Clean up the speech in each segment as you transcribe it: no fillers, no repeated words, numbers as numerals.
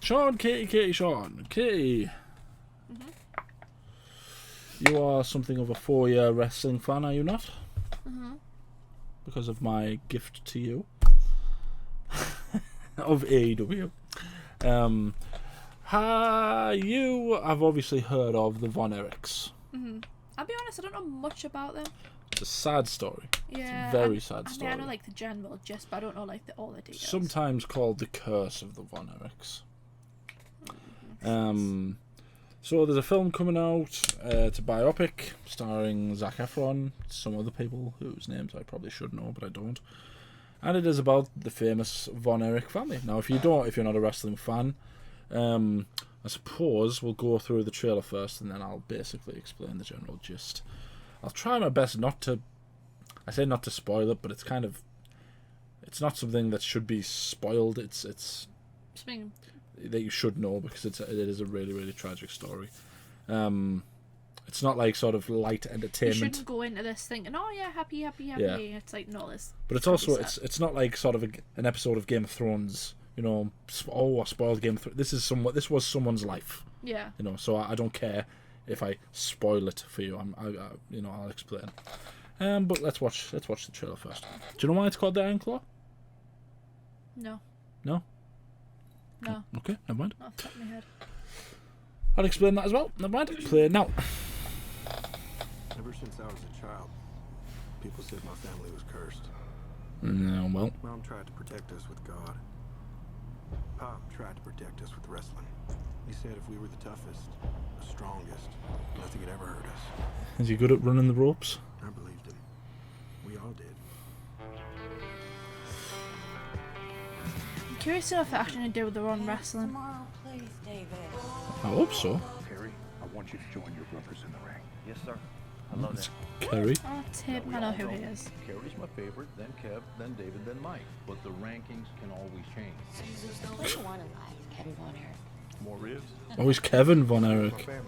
Shaun, Katie, Shaun. Katie. You are something of a 4-year wrestling fan, are you not? Because of my gift to you. Of AEW. You have obviously heard of the Von Erichs. I'll be honest, I don't know much about them. It's a sad story. Yeah, it's a very sad story. I know like the general gist, but I don't know like all the details. Sometimes called the curse of the Von Erichs. So there's a film coming out. It's a biopic starring Zac Efron, some other people whose names I probably should know, but I don't. And it is about the famous Von Erich family. Now, if you're not a wrestling fan, I suppose we'll go through the trailer first, and then I'll basically explain the general gist. I'll try my best not to. I say not to spoil it, but it's it's not something that should be spoiled. It's something that you should know because it is a really, really tragic story. It's not like sort of light entertainment. You shouldn't go into this thinking, oh yeah, happy. Yeah. It's like, no, this. But it's also it's not like sort of an episode of Game of Thrones. You know, I spoiled Game of Thrones. This was someone's life. Yeah. You know, so I don't care if I spoil it for you. I'll explain. But let's watch the trailer first. Do you know why it's called the Iron Claw? No. No. No. Okay, never mind. Off the top of my head. I'll explain that as well. Never mind. Play it now. Ever since I was a child, people said my family was cursed. No, well. Mom tried to protect us with God. Pop tried to protect us with wrestling. He said if we were the toughest, the strongest, nothing had ever hurt us. Is he good at running the ropes? I believed him. We all did. I'm curious to know if it actually to do with the Ron wrestling. Tomorrow, please, David. I hope so. Perry, I want you to join your brothers in the ring. Yes, sir. I love It's that. Kerry. Oh, it's him. I know who he is. Kerry's my favorite, then Kev, then David, then Mike. But the rankings can always change. Which one of us, Kevin Von Erich? More ribs? Oh, he's Kevin Von My Erich. family.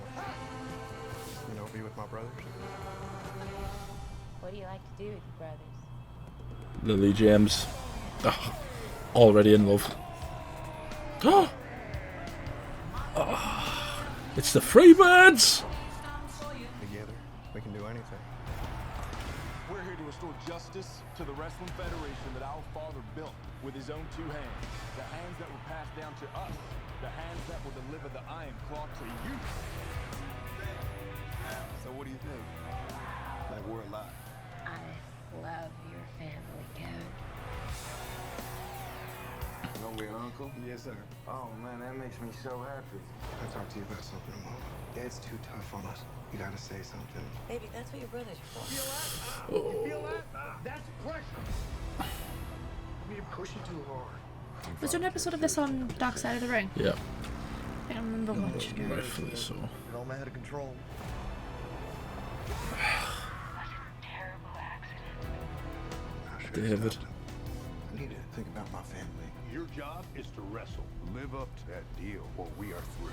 You know, be with my brothers. What do you like to do with your brothers? Lily James. Oh, already in love. Oh, it's the Freebirds! Together, we can do anything. We're here to restore justice to the Wrestling Federation that our father built with his own 2 hands. The hands that were passed down to us. The hands that will deliver the Iron Claw to you. So what do you think? Like we're alive. I love your family, Kevin. Know your uncle? Yes, sir. Oh man, that makes me so happy. I talked to you about something, Mom. Dad's too tough on us. You gotta say something. Baby, that's what your brothers are for. You feel that? That's pressure. You're pushing too hard. Was there an episode of this on Dark Side of the Ring? Yeah. I don't remember much. Rightfully so. It all out of control. Terrible accident. I should David. stopped him. I need to think about my family. Your job is to wrestle. Live up to that deal, or we are through.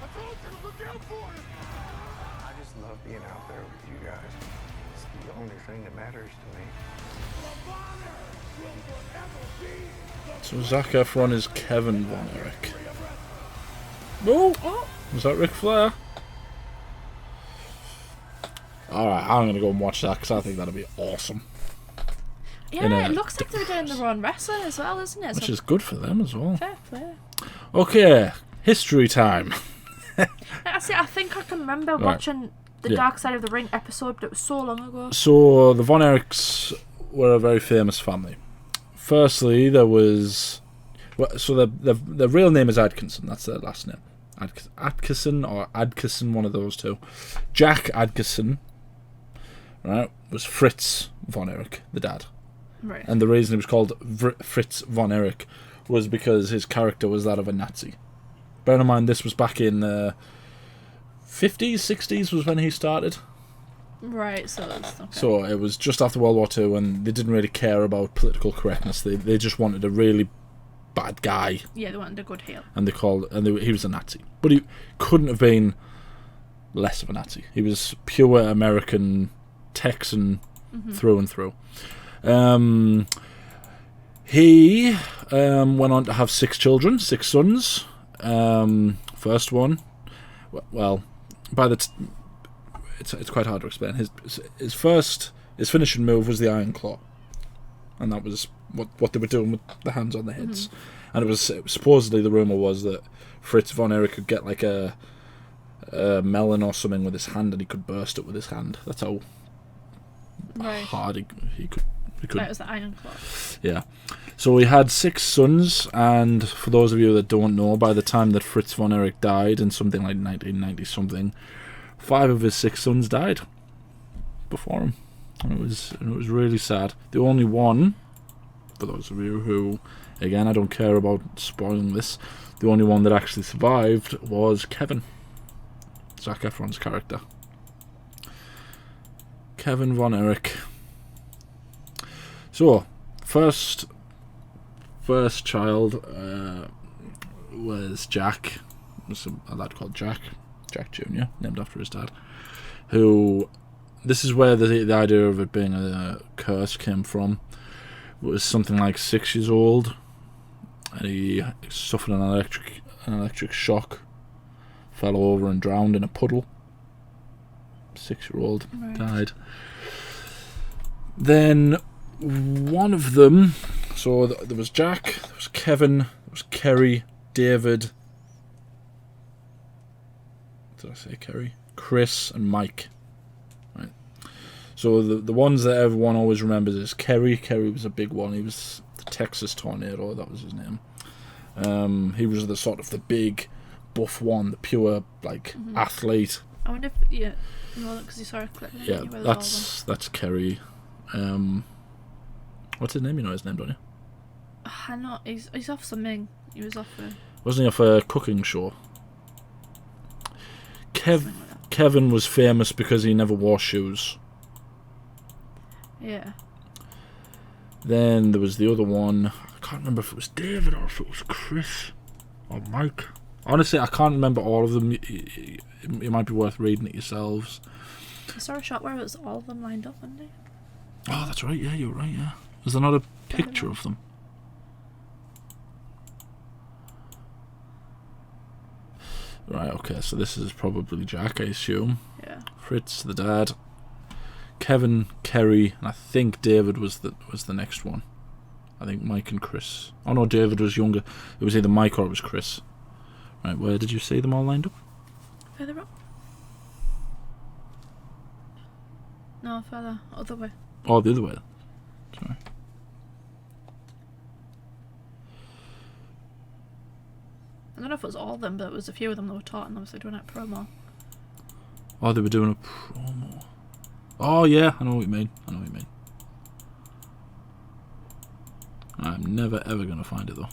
I told you to look out for him. I just love being out there with you guys. It's the only thing that matters to me. So Zac Efron is Kevin Von Erich. Oh! Was that Ric Flair? Alright, I'm gonna go and watch that because I think that'll be awesome. Yeah, it looks like they're doing the Ron wrestling as well, isn't it? Which So is good for them as well. fair play. Okay, history time. I think I can remember watching the Dark Side of the Ring episode, but it was so long ago. So the Von Erichs were a very famous family. Firstly, there was... So the real name is Adkinson, that's their last name. Atkinson or Adkisson, one of those two. Jack Adkisson, right, was Fritz Von Erich, the dad. Right. And the reason he was called Fritz Von Erich was because his character was that of a Nazi. Bear in mind, this was back in the 50s, 60s was when he started. Right, so it's okay. So it was just after World War II, and they didn't really care about political correctness. They just wanted a really bad guy. Yeah, they wanted a good heel. And he was a Nazi. But he couldn't have been less of a Nazi. He was pure American Texan through and through. He went on to have 6 children, 6 sons. First one, well, it's quite hard to explain. His finishing move was the Iron Claw, and that was what they were doing with the hands on the heads. And it was supposedly, the rumor was that Fritz von Erich could get like a melon or something with his hand, and he could burst it with his hand. That's how hard he could. That was the Iron Claw. Yeah. So he had 6 sons, and for those of you that don't know, by the time that Fritz von Erich died in something like 1990 something, 5 of his 6 sons died before him, and it was really sad. The only one, for those of you who, again, I don't care about spoiling this, the only one that actually survived was Kevin, Zac Efron's character. Kevin von Erich. So, first child was Jack. It was a lad called Jack Jr., named after his dad. Who, this is where the idea of it being a curse came from. It was something like 6 years old, and he suffered an electric shock, fell over and drowned in a puddle. 6-year-old died. Then one of them, so there was Jack, there was Kevin, there was Kerry, David, did I say Kerry? Chris and Mike. Right. So the ones that everyone always remembers is Kerry. Kerry was a big one. He was the Texas Tornado, that was his name. He was the sort of the big buff one, the pure athlete. I wonder if because you saw a clip. Yeah, that's Kerry. What's his name? You know his name, don't you? I know he's off something. He was off Wasn't he off a cooking show? Kevin was famous because he never wore shoes. Yeah. Then there was the other one. I can't remember if it was David or if it was Chris or Mike. Honestly, I can't remember all of them. It might be worth reading it yourselves. I saw a shot where it was all of them lined up, wasn't it? Oh, that's right. Yeah, you're right. Yeah. Was there not a picture of them? Right. Okay. So this is probably Jack, I assume. Yeah. Fritz, the dad. Kevin, Kerry, and I think David was the next one. I think Mike and Chris. Oh no, David was younger. It was either Mike or it was Chris. Right. Where did you see them all lined up? Further up. No, further. Other way. Oh, the other way. Sorry. I don't know if it was all of them, but it was a few of them that were taught and obviously doing that promo. Oh, they were doing a promo. Oh, yeah, I know what you mean. I'm never ever going to find it, though.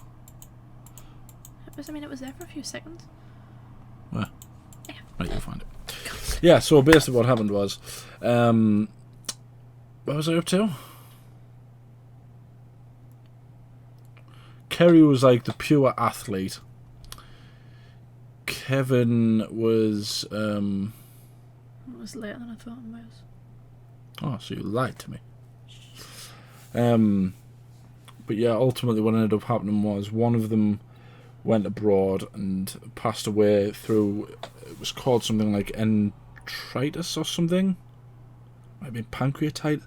It was there for a few seconds. Where? Yeah. Right, you'll find it. Yeah, so basically what happened was... what was I up to? Kerry was like the pure athlete. Kevin was... It was later than I thought it was. Oh, so you lied to me. But yeah, ultimately what ended up happening was one of them went abroad and passed away through... It was called something like enteritis or something. Might be pancreatitis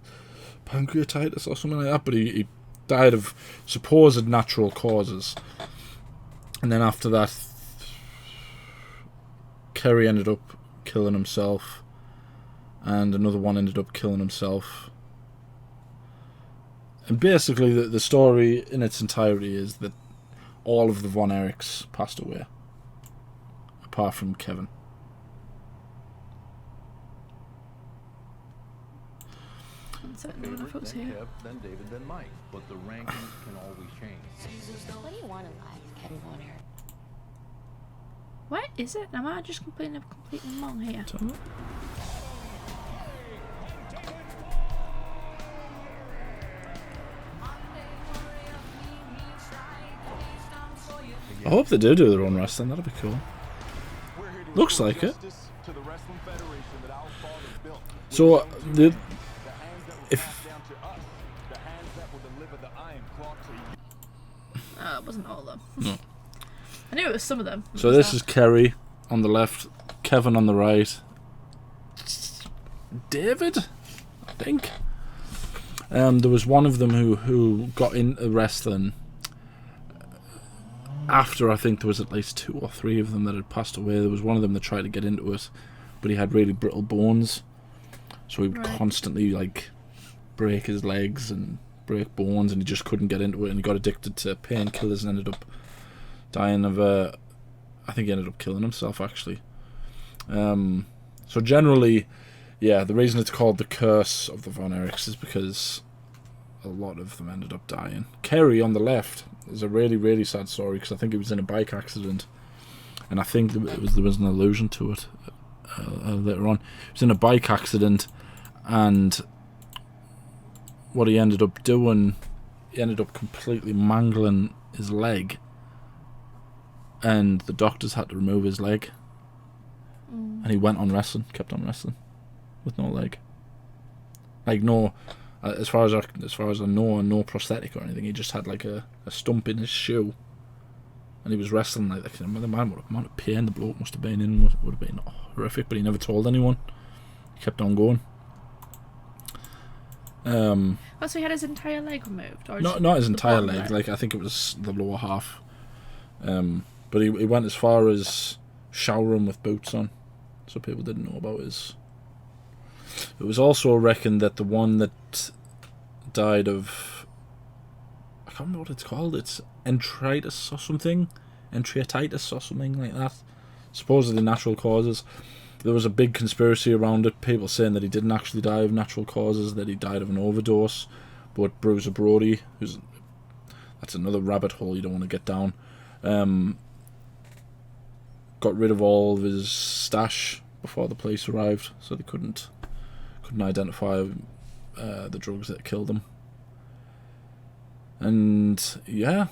or something like that, but he died of supposed natural causes. And then after that, Kerry ended up killing himself, and another one ended up killing himself. And basically the story in its entirety is that all of the Von Erichs passed away, apart from Kevin. Favorite, then Kev, then David, then Mike. But the rankings can always change. What do you want in life, Kevin Von Erich? What is it? Am I just completely wrong here? I hope they do their own wrestling. That'd be cool. Looks like it. So It wasn't all of them. No. I knew it was some of them. So this is Kerry on the left, Kevin on the right, David, I think. There was one of them who got into wrestling after, I think there was at least 2 or 3 of them that had passed away. There was one of them that tried to get into it, but he had really brittle bones, so he would constantly like break his legs and break bones, and he just couldn't get into it, and he got addicted to painkillers and ended up dying of I think he ended up killing himself actually. So generally, yeah, the reason it's called the Curse of the Von Erichs is because a lot of them ended up dying. Kerry on the left is a really, really sad story, because I think he was in a bike accident, and I think there was an allusion to it later on. He was in a bike accident, and what he ended up doing, he ended up completely mangling his leg, and the doctors had to remove his leg, and he went on wrestling, kept on wrestling with no leg, like no, as far as I know, no prosthetic or anything. He just had like a stump in his shoe, and he was wrestling like that. The amount of pain the bloke must have been in would have been horrific, but he never told anyone. He kept on going. So he had his entire leg removed, or not his entire leg. leg? Like I think it was the lower half. But he went as far as showering with boots on, so people didn't know about his. It was also reckoned that the one that died of, I can't remember what it's called. It's enteritis or something like that. Supposedly natural causes. There was a big conspiracy around it. People saying that he didn't actually die of natural causes, that he died of an overdose. But Bruiser Brody, that's another rabbit hole you don't want to get down, got rid of all of his stash before the police arrived, so they couldn't identify the drugs that killed him. And yeah,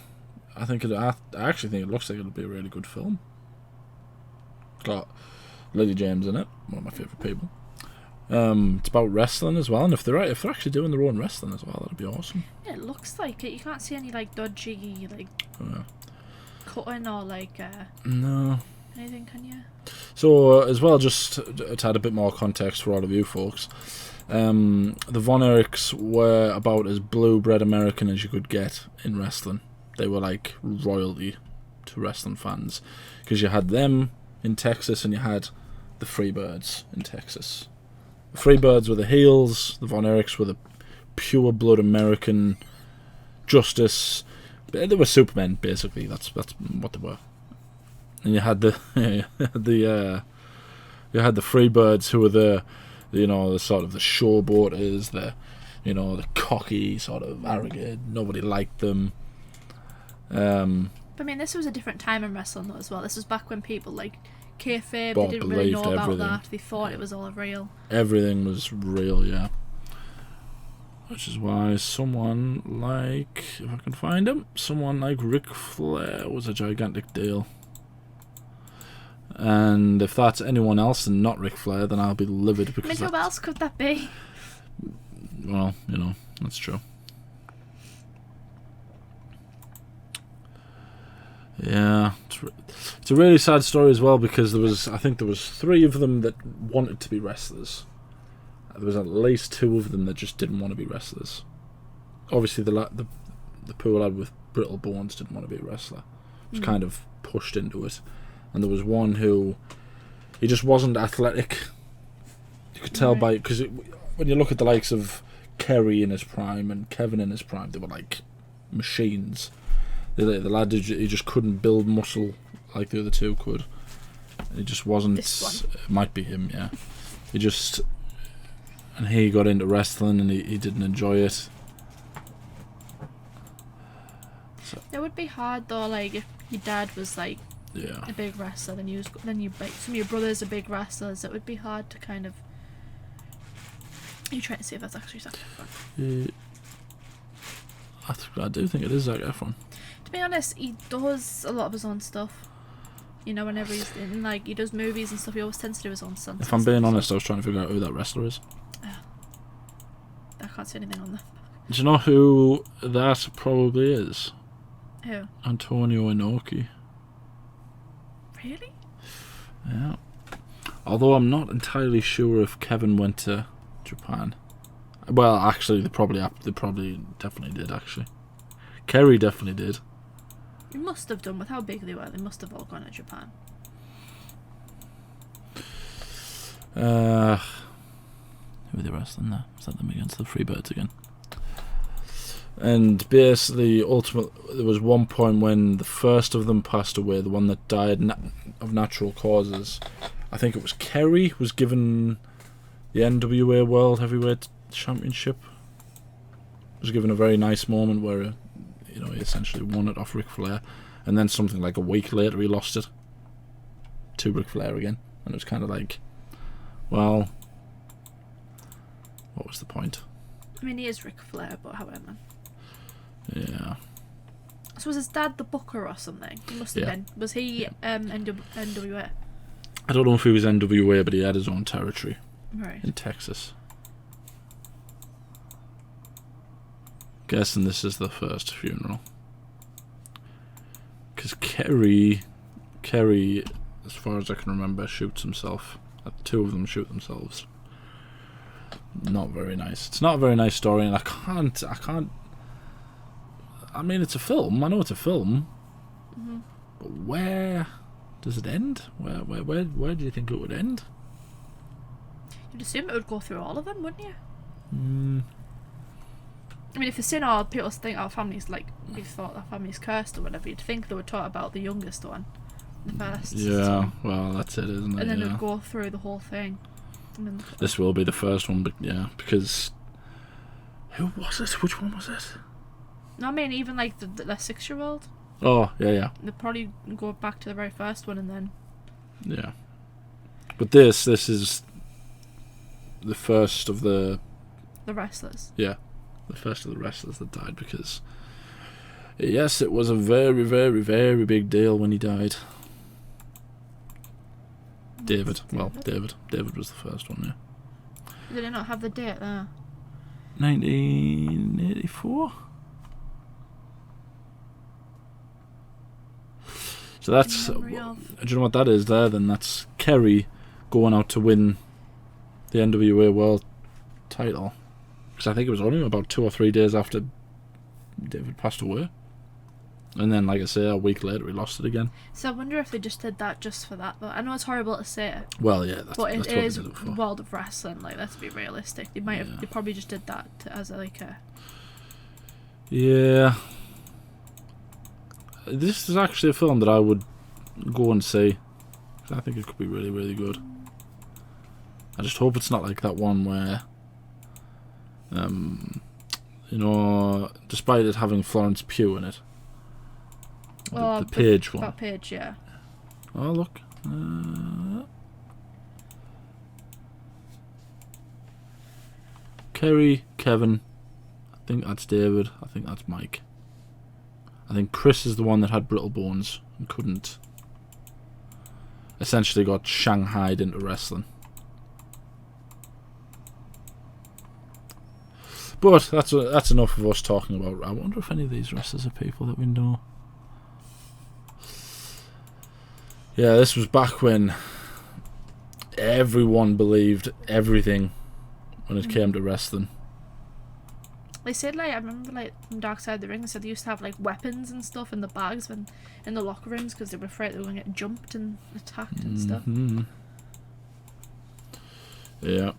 I actually think it looks like it'll be a really good film. Got Lily James in it, one of my favourite people. It's about wrestling as well, and if they're actually doing their own wrestling as well, that'd be awesome. Yeah, it looks like it. You can't see any like dodgy cutting or like no anything, can you? So as well, just to add a bit more context for all of you folks, the Von Erichs were about as blue-bred American as you could get in wrestling. They were like royalty to wrestling fans, because you had them in Texas and you had the Freebirds in Texas. The Freebirds were the heels, the Von Erichs were the pure-blood American justice. They were Supermen, basically. That's what they were. And you had the Freebirds, who were the sort of the showboaters, the cocky, sort of arrogant. Nobody liked them. But I mean, this was a different time in wrestling though as well. This was back when people like kayfabe, they didn't really know about everything. that. They thought it was all real. Everything was real, yeah. Which is why someone like, if I can find him, someone like Ric Flair was a gigantic deal. And if that's anyone else and not Ric Flair, then I'll be livid, because who else could that be? Well, that's true. Yeah, it's a really sad story as well, because I think there was 3 of them that wanted to be wrestlers. There was at least 2 of them that just didn't want to be wrestlers. Obviously, the poor lad with brittle bones didn't want to be a wrestler. He was kind of pushed into it. And there was one who, he just wasn't athletic. You could tell by, because when you look at the likes of Kerry in his prime and Kevin in his prime, they were like machines. The lad, he just couldn't build muscle like the other 2 could. He just wasn't. This one. It might be him, yeah. And he got into wrestling and he didn't enjoy it. So. It would be hard though, like if your dad was like a big wrestler, then you like some of your brothers are big wrestlers. It would be hard to kind of. Are you trying to see if that's actually Zac Efron? I do think it is Zac Efron. To be honest, he does a lot of his own stuff. Whenever he's in, like, he does movies and stuff, he always tends to do his own stunts. If I'm being honest, I was trying to figure out who that wrestler is. I can't see anything on that. Do you know who that probably is? Who? Antonio Inoki. Really? Yeah. Although I'm not entirely sure if Kevin went to Japan. Well, actually, they probably definitely did. Actually, Kerry definitely did. You must have done with how big they were. They must have all gone to Japan. Who were they wrestling there? Was that them against the Freebirds again? And basically, ultimately, there was one point when the first of them passed away, the one that died of natural causes. I think it was Kerry was given the NWA World Heavyweight Championship. Was given a very nice moment where, he essentially won it off Ric Flair, and then something like a week later he lost it to Ric Flair again, and it was kind of like, well, what was the point? I mean, he is Ric Flair, but however. Yeah. So was his dad the booker or something? He must have been. Was he NWA? I don't know if he was NWA, but he had his own territory Right. in Texas. Guessing this is the first funeral. Because Kerry, as far as I can remember, shoots himself. Two of them shoot themselves. Not very nice. It's not a very nice story, and I can't. I mean, it's a film. I know it's a film. Mm-hmm. But where does it end? Where do you think it would end? You'd assume it would go through all of them, wouldn't you? Mm. I mean, if you've seen all people think our family's we've thought our family's cursed or whatever, you'd think they would talk about the youngest one, the first. Yeah, well, that's it, isn't it? And then yeah. it'd go through the whole thing. This will be the first one, but yeah, because who was it? Which one was it? No, I mean, even like the 6-year-old. Oh, yeah. They'd probably go back to the very first one and then. Yeah. But this is the first of the wrestlers. Yeah, the first of the wrestlers that died, because yes, it was a very, very, very big deal when he died. David was the first one, yeah. Did it not have the date there? 1984. So that's, do you know what that is there? Then that's Kerry going out to win the NWA World title, because I think it was only about 2 or 3 days after David passed away, and then, like I say, a week later he lost it again. So I wonder if they just did that just for that, though. I know it's horrible to say it. Well, yeah, but that's it what is they did it for. World of Wrestling. Like, let's be realistic. They might have. They probably just did that as a. Yeah. This is actually a film that I would go and see. I think it could be really, really good. I just hope it's not like that one where, despite it having Florence Pugh in it, the Page one. That Page, yeah. Oh, look. Kerry, Kevin. I think that's David. I think that's Mike. I think Chris is the one that had brittle bones and couldn't. Essentially got shanghaied into wrestling. But that's enough of us talking about. I wonder if any of these wrestlers are people that we know. Yeah, this was back when everyone believed everything when it came to wrestling. They said, I remember, from Dark Side of the Ring, they said they used to have, weapons and stuff in the bags in the locker rooms because they were afraid they were going to get jumped and attacked and stuff. Yeah.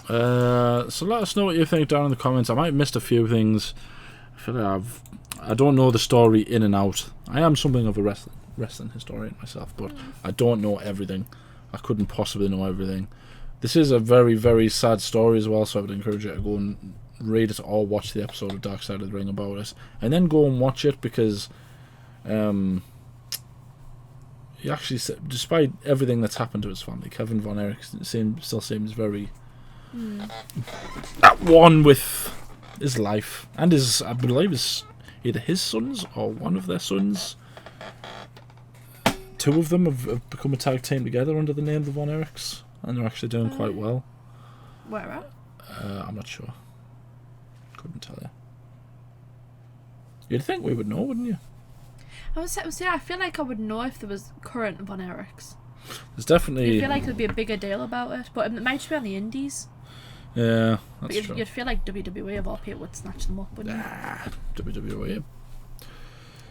So let us know what you think down in the comments. I might have missed a few things. I feel like I don't know the story in and out. I am something of a wrestling historian myself, but I don't know everything. I couldn't possibly know everything. This is a very, very sad story as well, so I would encourage you to go and read it or watch the episode of Dark Side of the Ring about it, and then go and watch it, because he actually, despite everything that's happened to his family, Kevin Von Erich still seems very at one with his life and I believe either his sons or one of their sons. 2 of them have become a tag team together under the name of the Von Erichs, and they're actually doing quite well. Where at? I'm not sure. Couldn't tell you. You'd think we would know, wouldn't you? I feel like I would know if there was current Von Erichs. There's definitely. You feel like there'd be a bigger deal about it, but it might just be on the indies. Yeah, But that's true. you'd feel like WWE of all people would snatch them up, wouldn't you? WWE.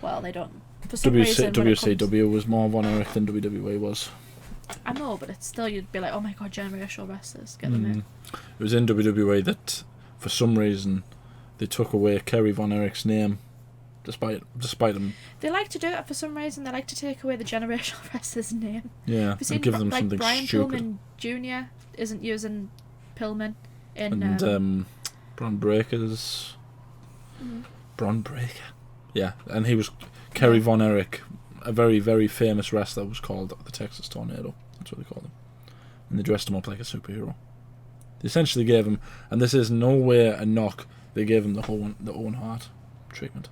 Well, they don't. For some reason, when it comes- WCW was more Von Erich than WWE was. I know, but it's still, you'd be like, oh my god, generational wrestlers, get them in. It was in WWE that, for some reason, they took away Kerry Von Erich's name, despite him. They like to do it for some reason. They like to take away the generational wrestler's name. Yeah, Have you seen and give them like something Brian stupid. Pillman Jr. isn't using Pillman in And Braun Breaker's. Braun Breaker. Yeah, and he was Kerry Von Erich, a very, very famous wrestler, was called the Texas Tornado. That's what they called him. And they dressed him up like a superhero. They essentially gave him, and this is no way a knock, they gave him the Owen Hart treatment.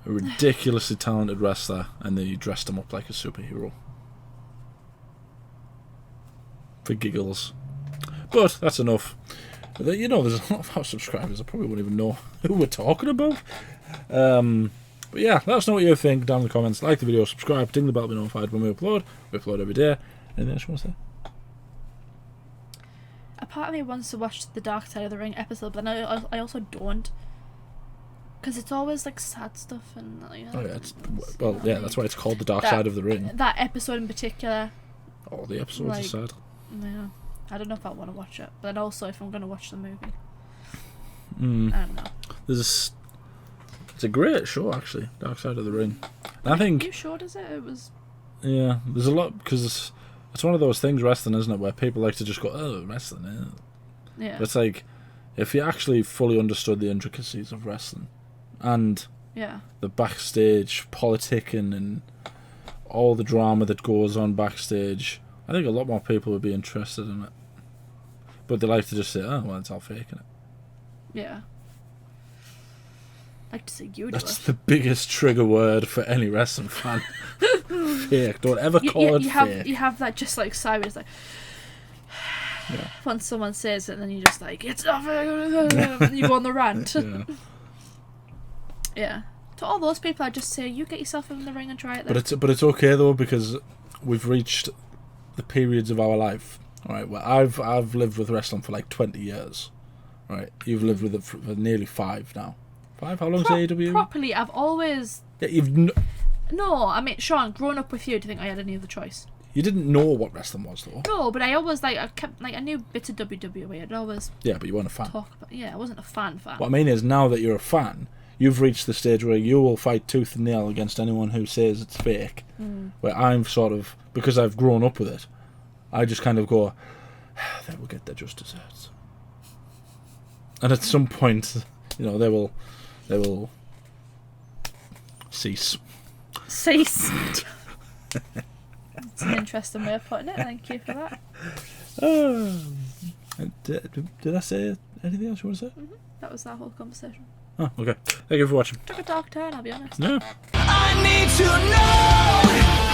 A ridiculously talented wrestler, and they dressed him up like a superhero. For giggles. But that's enough. You know, there's a lot of our subscribers that probably wouldn't even know who we're talking about. But yeah, let us know what you think down in the comments. Like the video, subscribe, ding the bell to be notified when we upload. We upload every day. Anything else you want to say? A part of me wants to watch the Dark Side of the Ring episode, but I also don't. Because it's always like sad stuff and like, Oh yeah, that's why it's called the Dark Side of the Ring. That episode in particular. All the episodes are sad. Yeah, I don't know if I want to watch it, but also if I'm going to watch the movie. I don't know. It's a great show actually, Dark Side of the Ring. And I think. Are you sure does it? It was. Yeah, there's a lot because it's one of those things, wrestling, isn't it, where people like to just go, oh, wrestling. Yeah. But it's like, if you actually fully understood the intricacies of wrestling, and the backstage politicking and all the drama that goes on backstage, I think a lot more people would be interested in it. But they like to just say, oh, well, it's all fake, innit? Yeah. I like to say you do That's it. the biggest trigger word for any wrestling fan. Fake. Don't ever call it fake. You have that just like sideways, like when someone says it, and then you just like, it's not fake. You go on the rant. Yeah. To all those people, I just say, you get yourself in the ring and try it. Then. But it's okay though, because we've reached the periods of our life, right? Where I've lived with wrestling for like 20 years, right? You've lived with it for nearly 5 now. 5? How long's AEW? Properly, I've always. Yeah, No, I mean, Shaun, growing up with you, do you think I had any other choice? You didn't know what wrestling was though. No, but I always I knew bits of WWE. I'd always. Yeah, but you weren't a fan. Talk about. Yeah, I wasn't a fan. What I mean is, now that you're a fan, you've reached the stage where you will fight tooth and nail against anyone who says it's fake. Where I'm sort of, because I've grown up with it, I just kind of go, they will get their just desserts. And at some point, you know, they will cease. Cease. It's an interesting way of putting it. Thank you for that. Did I say anything else you want to say? That was that whole conversation. Oh, okay. Thank you for watching. Took a dark turn, I'll be honest. No. I need to know